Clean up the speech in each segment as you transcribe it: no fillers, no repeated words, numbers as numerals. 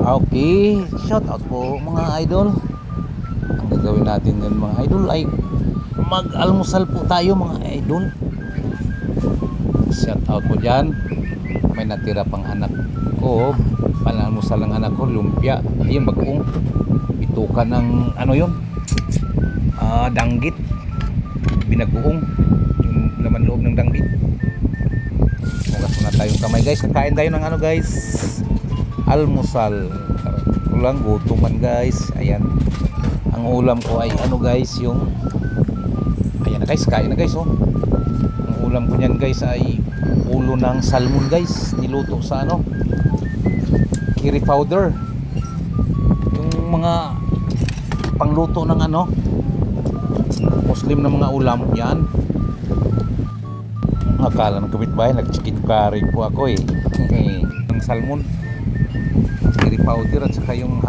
Okay, shout out po mga idol. Ang gagawin natin ngayon mga idol ay mag-almusal po tayo mga idol. Shout out po dyan. May natira pang anak ko, panalmusal ng anak ko, lumpia. Ayun, bagoong bituka ng ano yun, danggit, binagoong yung laman loob ng danggit. Hugas muna tayong kamay guys, kakain tayo ng ano guys, almusal. Ulang gutuman guys. Ayan, ang ulam ko ay ano guys, yung ayan na guys, kain na guys. Oh, ang ulam ko niyan guys ay ulo ng salmon guys, niluto sa ano, curry powder. Yung mga pangluto ng ano Muslim na mga ulam yan. Akala ng kapitbahay nag-chicken curry po ako eh. Ang salmon, curry powder, at saka yung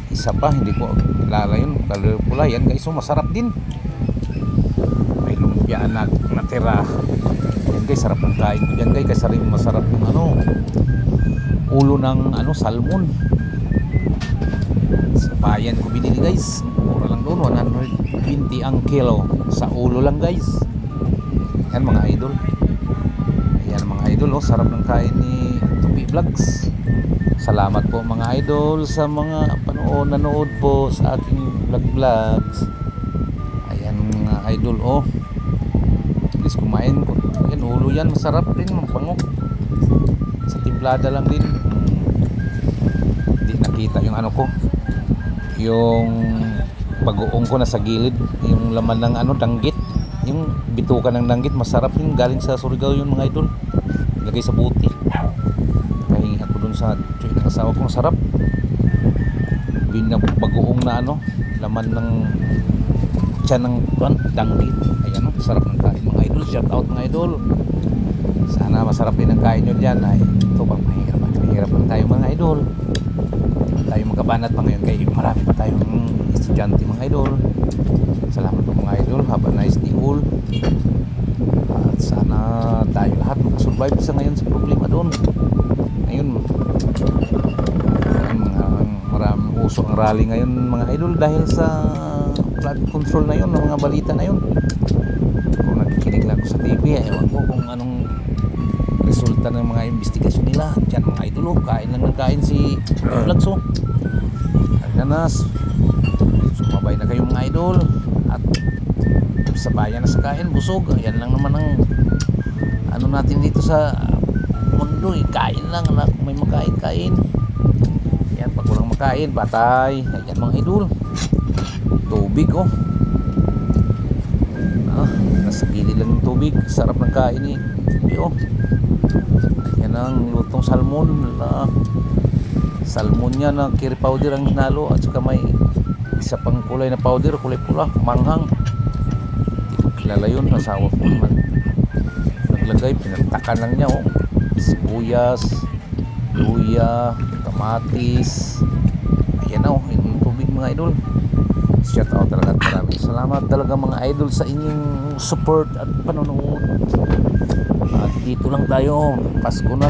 isa pa, hindi ko kilala yun, color pula yan guys. So masarap din. May lumpia na natira yan guys, sarap ng kain ko dyan guys. Kasi rin masarap yung ano, ulo ng ano, salmon. Sa bayan ko binili guys, mura lang doon, 120 ang kilo sa ulo lang guys. Yan mga idol. Ayan mga idol, oh, sarap ng kain ni Tupi Vlogs. Salamat po mga idol sa mga nanood po sa aking vlogs. Ayan mga idol, oh, please kumain ko. Yan, ulo yan, masarap din, mapango. Sa timplada lang din. Hindi nakita yung ano ko, yung bagoong ko na sa gilid, yung laman ng ano, danggit, yung bituka ng danggit, masarap yun, galing sa Surigao yun mga idol, lagay sa buti. Kahingi ako dun sa tsuy ng asawa ko, masarap. Bagoong na ano, laman ng tiyan ng danggit. Ayan, no? Sarap ng kain mga idol. Shout out mga idol, sana masarap din ang kain nyo dyan. Ay, ito bang mahirap lang tayo mga idol, tayo magkabanat pa ngayon kaya marami pa tayong estudyante mga idol. Salamat po mga idol, have a nice day all. At sana tayo lahat makasurvive sa ngayon sa problema doon. Ngayon maraming uso ang rally ngayon mga idol dahil sa flood control na yun, ng mga balita na yun. Kung nakikinig lang ako sa TV, ewan ko kung anong resulta ng mga investigasyon nila dyan mga idol. Oh, kain lang ng kain si Vlogs. Oh, Alganas, sumabay na kayo mga idol, at sa bayan na sa kain, busog. Yan lang naman ang ano natin dito sa mundo eh. Kain lang na, kung may makain-kain. Yan, pag walang makain, batay. Ayan mga idol, tubig. Oh, nasa gilid lang yung tubig, sarap ng kain eh. Oh, yan ang lutong salmon. Salmon niya na curry powder ang hinalo, at saka may isa pang kulay na powder, kulay pula, manghang. Hindi ko kilala yun, asawa ko naman naglagay, pinagtakan lang niya. Oh, sibuyas, luya, kamatis. Ayan na, oh, yung tubig mga idol. Shout out talaga, maraming salamat talaga mga idol sa inyong support at panonood. At dito lang tayo, Pasko na.